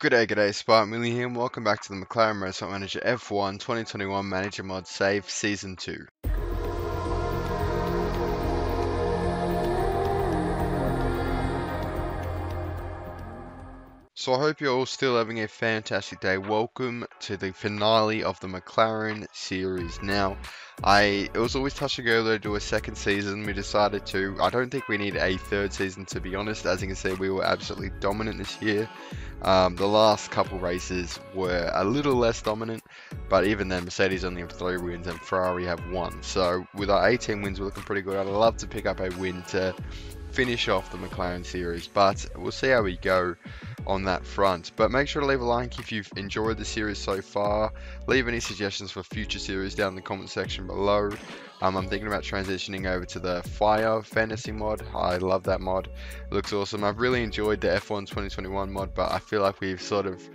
G'day, Spark Millie here, and welcome back to the McLaren Motorsport Manager F1 2021 Manager Mod Save Season 2. So I hope you're all still having a fantastic day. Welcome to the finale of the McLaren series. Now, it was always touch and go to do a second season. We decided to. I don't think we need a third season, to be honest. As you can see, we were absolutely dominant this year. The last couple races were a little less dominant, but even then, Mercedes only have 3 wins and Ferrari have 1. So with our 18 wins, we're looking pretty good. I'd love to pick up a win to finish off the McLaren series, but we'll see how we go on that front. But make sure to leave a like if you've enjoyed the series so far. Leave any suggestions for future series down in the comment section below. I'm thinking about transitioning over to the Fire Fantasy mod. I love that mod. It looks awesome. I've really enjoyed the F1 2021 mod, but I feel like we've sort of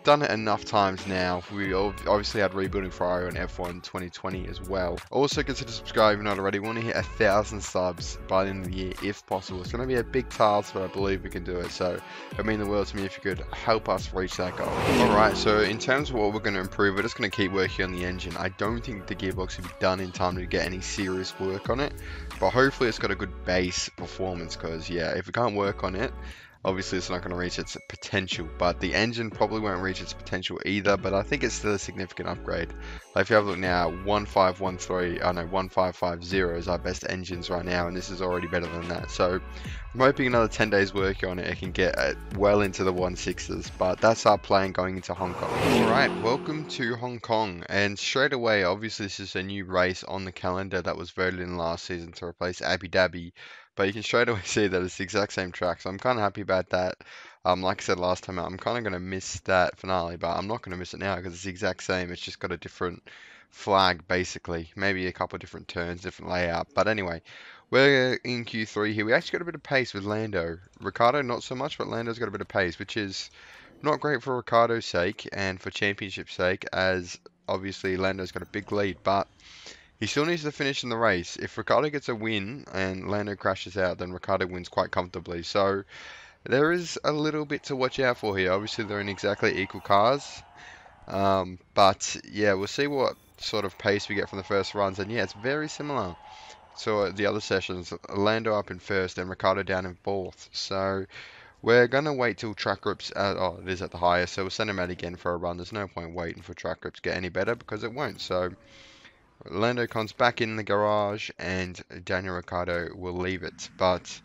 done it enough times now. We obviously had Rebuilding Ferrari on F1 2020 as well. Also consider subscribing if not already. We want to hit 1,000 subs by the end of the year if possible. It's going to be a big task, but I believe we can do it. So it would mean the world to me if you could help us reach that goal. Alright, so in terms of what we're going to improve, we're just going to keep working on the engine. I don't think the gearbox will be done in time to get any serious work on it, but hopefully it's got a good base performance, because yeah, if we can't work on it, obviously it's not going to reach its potential. But the engine probably won't reach its potential either, but I think it's still a significant upgrade. Like if you have a look now, 1550 is our best engines right now, and this is already better than that. So I'm hoping another 10 days working on it can get well into the 16s, but that's our plan going into Hong Kong. Alright, welcome to Hong Kong, and straight away, obviously this is a new race on the calendar that was voted in last season to replace Abu Dhabi. But you can straight away see that it's the exact same track, so I'm kind of happy about that. Like I said last time out, I'm kind of going to miss that finale, but I'm not going to miss it now because it's the exact same. It's just got a different flag, basically. Maybe a couple of different turns, different layout. But anyway, we're in Q3 here. We actually got a bit of pace with Lando. Ricciardo, not so much, but Lando's got a bit of pace, which is not great for Ricciardo's sake and for championship's sake, as obviously Lando's got a big lead, but he still needs to finish in the race. If Ricciardo gets a win and Lando crashes out, then Ricciardo wins quite comfortably. So there is a little bit to watch out for here. Obviously, they're in exactly equal cars. But yeah, we'll see what sort of pace we get from the first runs. And yeah, it's very similar to the other sessions. Lando up in first and Ricciardo down in fourth. So we're going to wait till track grips, it is at the highest. So we'll send him out again for a run. There's no point waiting for track grips to get any better because it won't. So Lando comes back in the garage and Daniel Ricciardo will leave it. But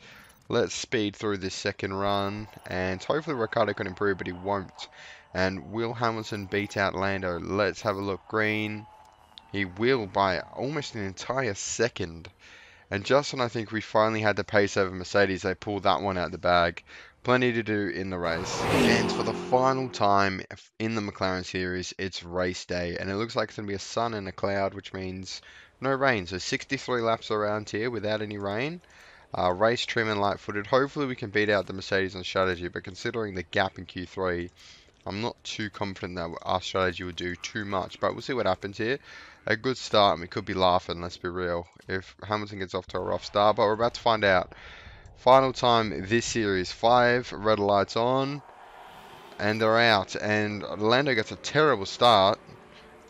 let's speed through this second run and hopefully Ricciardo can improve, but he won't. And will Hamilton beat out Lando? Let's have a look. Green. He will by almost an entire second. And just when I think we finally had the pace over Mercedes, they pulled that one out of the bag. Plenty to do in the race. And for the final time in the McLaren series, it's race day. And it looks like it's going to be a sun and a cloud, which means no rain. So 63 laps around here without any rain. Race trim and light-footed. Hopefully we can beat out the Mercedes on strategy. But considering the gap in Q3, I'm not too confident that our strategy will do too much. But we'll see what happens here. A good start, and we could be laughing, let's be real, if Hamilton gets off to a rough start. But we're about to find out. Final time this series, 5 red lights on, and they're out. And Lando gets a terrible start.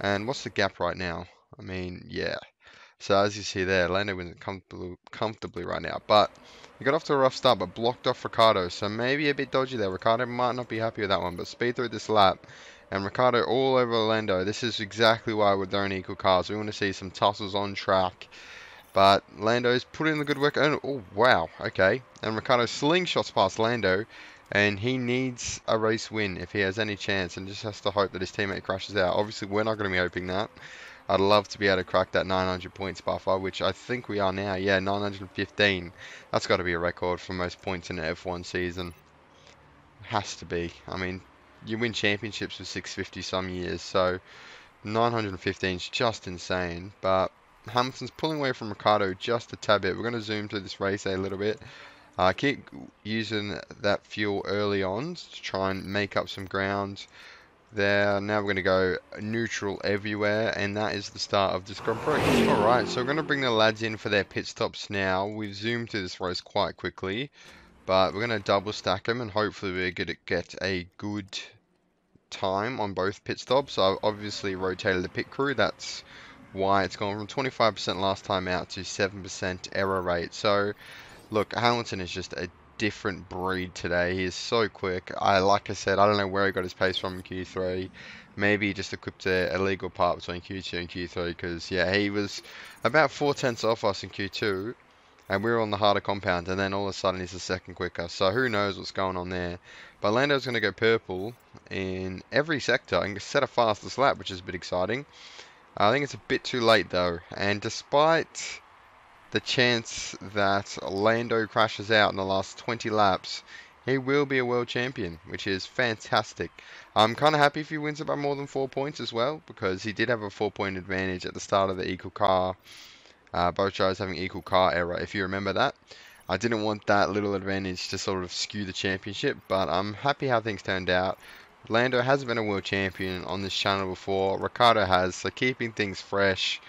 And what's the gap right now? I mean, yeah. So as you see there, Lando wins comfortably right now. But he got off to a rough start, but blocked off Ricciardo. So maybe a bit dodgy there. Ricciardo might not be happy with that one. But speed through this lap. And Ricciardo all over Lando. This is exactly why they're in equal cars. We want to see some tussles on track. But Lando's put in the good work. And, oh, wow. Okay. And Ricciardo slingshots past Lando. And he needs a race win if he has any chance. And just has to hope that his teammate crashes out. Obviously, we're not going to be hoping that. I'd love to be able to crack that 900 points buffer, which I think we are now. Yeah, 915. That's got to be a record for most points in an F1 season. Has to be. I mean, you win championships with 650 some years, so 915 is just insane. But Hamilton's pulling away from Ricciardo just a tad bit. We're going to zoom through this race a little bit. Keep using that fuel early on to try and make up some ground there. Now we're going to go neutral everywhere, and that is the start of this Grand Prix. Alright, so we're going to bring the lads in for their pit stops now. We've zoomed through this race quite quickly, but we're going to double stack them, and hopefully we're going to get a good time on both pit stops. So I've obviously rotated the pit crew. That's why it's gone from 25% last time out to 7% error rate. So look, Hamilton is just a different breed today. He is so quick. Like I said, I don't know where he got his pace from in Q3. Maybe he just equipped a illegal part between Q2 and Q3, because yeah, he was about 4 tenths off us in Q2, and we were on the harder compound, and then all of a sudden he's a second quicker. So who knows what's going on there. But Lando's going to go purple in every sector and set a fastest lap, which is a bit exciting. I think it's a bit too late though, and despite the chance that Lando crashes out in the last 20 laps, he will be a world champion, which is fantastic. I'm kind of happy if he wins it by more than 4 points as well, because he did have a 4-point advantage at the start of the equal car. Both drivers having equal car error, if you remember that. I didn't want that little advantage to sort of skew the championship, but I'm happy how things turned out. Lando hasn't been a world champion on this channel before. Ricciardo has, so keeping things fresh.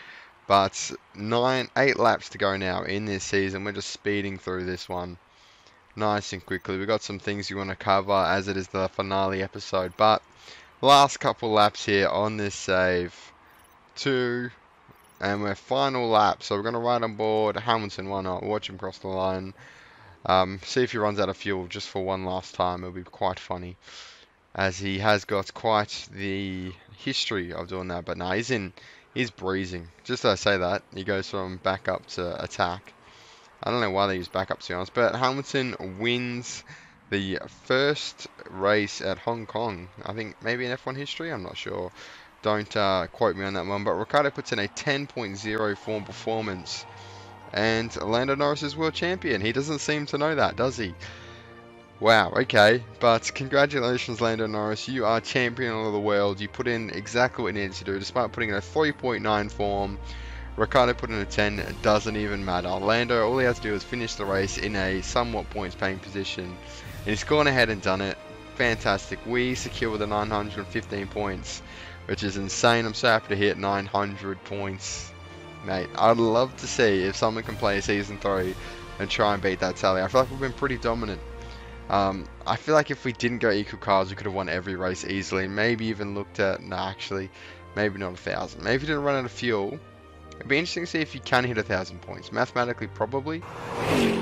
But 8 laps to go now in this season. We're just speeding through this one nice and quickly. We've got some things you want to cover as it is the finale episode. But last couple laps here on this save. 2. And we're final lap. So we're going to ride on board Hamilton. Why not? Watch him cross the line. See if he runs out of fuel just for one last time. It'll be quite funny, as he has got quite the history of doing that. But no, he's breezing. Just as I say that, he goes from backup to attack. I don't know why they use backup, to be honest. But Hamilton wins the first race at Hong Kong. I think maybe in F1 history. I'm not sure. Don't quote me on that one. But Ricciardo puts in a 10.0 form performance. And Lando Norris is world champion. He doesn't seem to know that, does he? Wow, okay, but congratulations Lando Norris, you are champion of the world. You put in exactly what you needed to do, despite putting in a 3.9 form. Ricciardo put in a 10, it doesn't even matter. Lando, all he has to do is finish the race in a somewhat points paying position, and he's gone ahead and done it. Fantastic. We secure the 915 points, which is insane. I'm so happy to hit 900 points. Mate, I'd love to see if someone can play Season 3 and try and beat that tally. I feel like we've been pretty dominant. I feel like if we didn't go equal cars, we could have won every race easily. Maybe even looked at, actually, maybe not 1,000. Maybe if you didn't run out of fuel, it'd be interesting to see if you can hit 1,000 points. Mathematically, probably.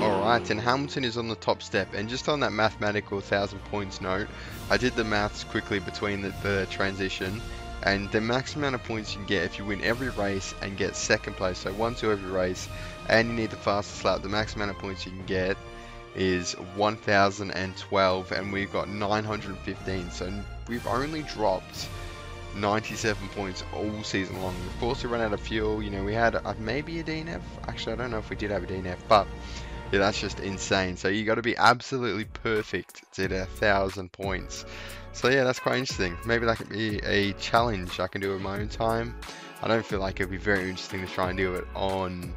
Alright, and Hamilton is on the top step. And just on that mathematical 1,000 points note, I did the maths quickly between the transition. And the max amount of points you can get if you win every race and get second place, so 1-2 every race, and you need the fastest lap, the max amount of points you can get is 1,012, and we've got 915, so we've only dropped 97 points all season long. Of course we ran out of fuel, you know, we had maybe a DNF, actually I don't know if we did have a DNF, but yeah, that's just insane. So you got to be absolutely perfect to get 1,000 points. So yeah, that's quite interesting. Maybe that could be a challenge I can do in my own time. I don't feel like it'd be very interesting to try and do it on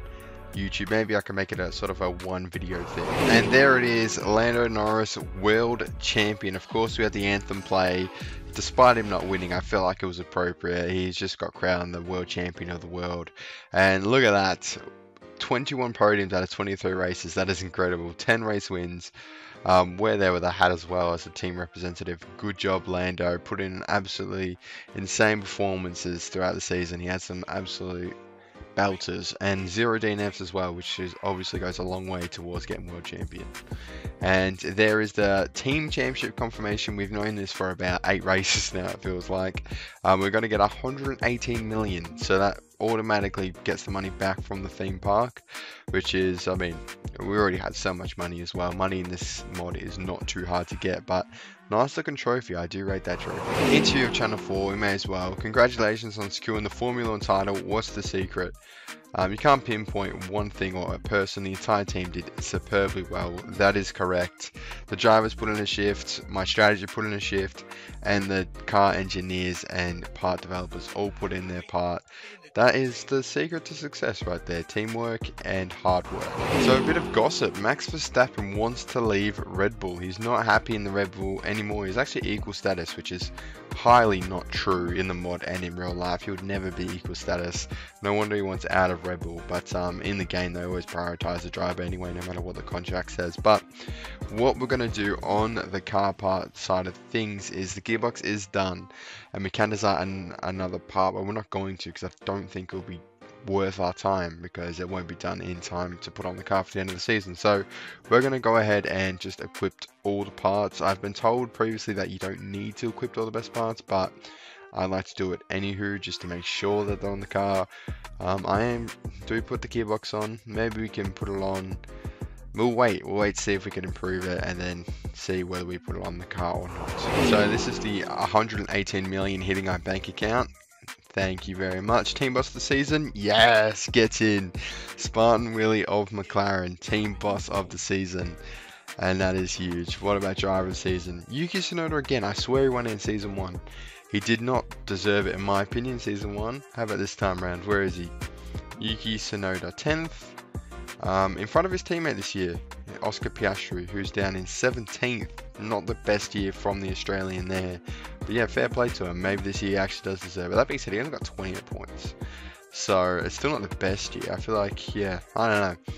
YouTube. Maybe I can make it a sort of a one video thing. And there it is, Lando Norris, world champion. Of course we had the anthem play. Despite him not winning, I feel like it was appropriate. He's just got crowned the world champion of the world. And look at that, 21 podiums out of 23 races. That is incredible. 10 race wins. We're there with a hat as well as a team representative. Good job, Lando. Put in absolutely insane performances throughout the season. He had some absolute belters and 0 DNFs as well, which is obviously goes a long way towards getting world champion. And there is the team championship confirmation. We've known this for about 8 races now, it feels like. We're going to get 118 million, so that automatically gets the money back from the theme park, which is, I mean, we already had so much money as well. Money in this mod is not too hard to get, but nice looking trophy. I do rate that trophy. Into of Channel 4, we may as well. Congratulations on securing the Formula 1 title. What's the secret? You can't pinpoint one thing or a person. The entire team did superbly well. That is correct. The drivers put in a shift, my strategy put in a shift, and the car engineers and part developers all put in their part. That is the secret to success right there. Teamwork and hard work. So a bit of gossip. Max Verstappen wants to leave Red Bull. He's not happy in the Red Bull anymore. He's actually equal status, which is highly not true in the mod and in real life. He would never be equal status. No wonder he wants out of of Red Bull, but in the game they always prioritize the driver anyway, no matter what the contract says. But what we're going to do on the car part side of things is the gearbox is done, and we can design another part, but we're not going to, because I don't think it'll be worth our time, because it won't be done in time to put on the car for the end of the season. So we're going to go ahead and just equip all the parts. I've been told previously that you don't need to equip all the best parts, but I like to do it anywho, just to make sure that they're on the car. Do we put the gearbox on? Maybe we can put it on. We'll wait to see if we can improve it, and then see whether we put it on the car or not. So this is the 118 million hitting our bank account. Thank you very much. Team boss of the season, yes, gets in. Spartan Willie of McLaren, team boss of the season, and that is huge. What about driver of the season? Yuki Tsunoda again. I swear he won it in season 1. He did not deserve it in my opinion, season 1. How about this time round? Where is he? Yuki Tsunoda, 10th. In front of his teammate this year, Oscar Piastri, who's down in 17th. Not the best year from the Australian there. But yeah, fair play to him. Maybe this year he actually does deserve it. That being said, he only got 28 points. So it's still not the best year. I feel like, yeah, I don't know.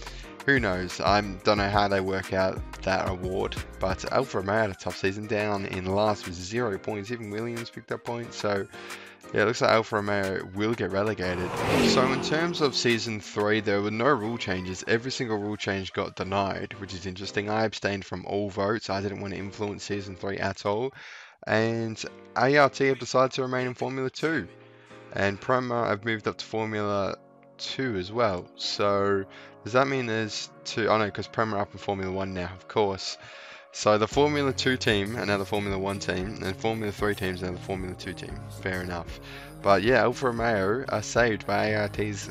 Who knows? I don't know how they work out that award. But Alfa Romeo had a tough season, down in last with 0 points. Even Williams picked up points. So yeah, it looks like Alfa Romeo will get relegated. So in terms of Season 3, there were no rule changes. Every single rule change got denied, which is interesting. I abstained from all votes. I didn't want to influence Season 3 at all. And ART have decided to remain in Formula 2. And Prema have moved up to Formula 2 as well. So does that mean there's 2? Oh no, because Prema are up in Formula 1 now, of course. So the Formula 2 team and now the Formula 1 team, and Formula 3 teams and now the Formula 2 team. Fair enough. But yeah, Alfa Romeo are saved by ART's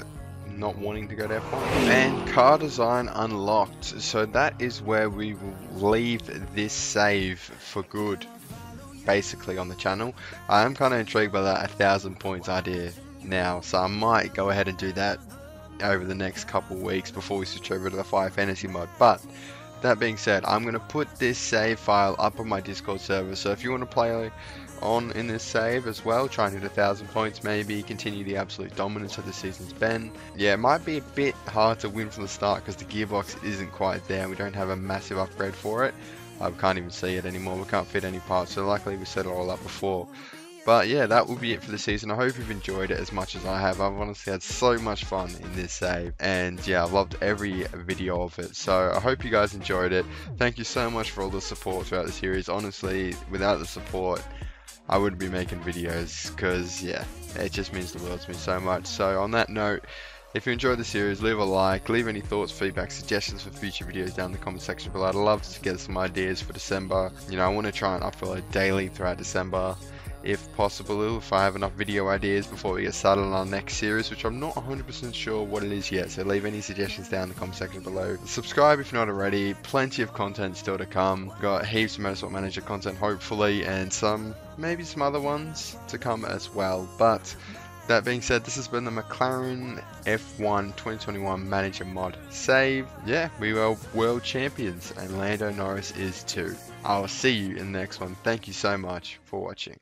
not wanting to go to F1. And car design unlocked. So that is where we will leave this save for good, basically, on the channel. I am kind of intrigued by that 1,000 points idea now, so I might go ahead and do that over the next couple weeks before we switch over to the Fire Fantasy mod. But that being said, I'm going to put this save file up on my Discord server, so if you want to play on in this save as well, try and hit 1,000 points, maybe continue the absolute dominance of the season's been. Yeah, it might be a bit hard to win from the start because the gearbox isn't quite there. We don't have a massive upgrade for it. We can't even see it anymore. We can't fit any parts, so luckily we set it all up before. But yeah, that will be it for the season. I hope you've enjoyed it as much as I have. I've honestly had so much fun in this save, and yeah, I've loved every video of it. So I hope you guys enjoyed it. Thank you so much for all the support throughout the series. Honestly, without the support, I wouldn't be making videos, because yeah, it just means the world to me so much. So on that note, if you enjoyed the series, leave a like, leave any thoughts, feedback, suggestions for future videos down in the comment section below. I'd love to get some ideas for December. You know, I want to try and upload daily throughout December, if possible, if I have enough video ideas before we get started on our next series, which I'm not 100% sure what it is yet. So leave any suggestions down in the comment section below. Subscribe if you're not already. Plenty of content still to come. Got heaps of Motorsport Manager content, hopefully, and maybe some other ones to come as well. But that being said, this has been the McLaren F1 2021 Manager Mod save. Yeah, we were world champions, and Lando Norris is too. I'll see you in the next one. Thank you so much for watching.